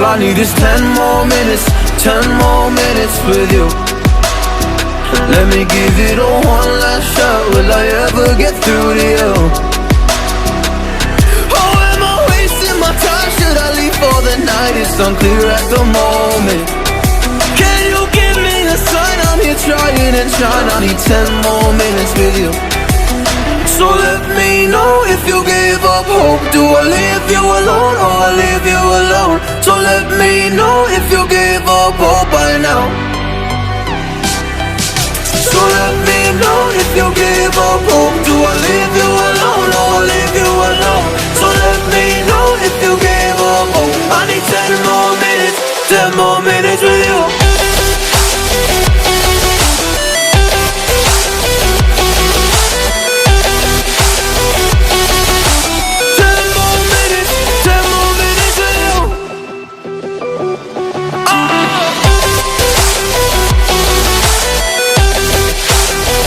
I need is 10 more minutes, 10 more minutes with you. Let me give it a one last shot. Will I ever get through to you? Oh, am I wasting my time? Should I leave for the night? It's unclear at the moment. Can you give me a sign? I'm here trying and trying. I need 10 more minutes with you. So let me know if you give up hope. Do I leave you alone or I leave you alone? So let me know if you give up hope by now. So let me know if you give up hope. Do I leave you alone or I leave you alone? So let me know if you give up hope. I need 10 more minutes, 10 more minutes with you.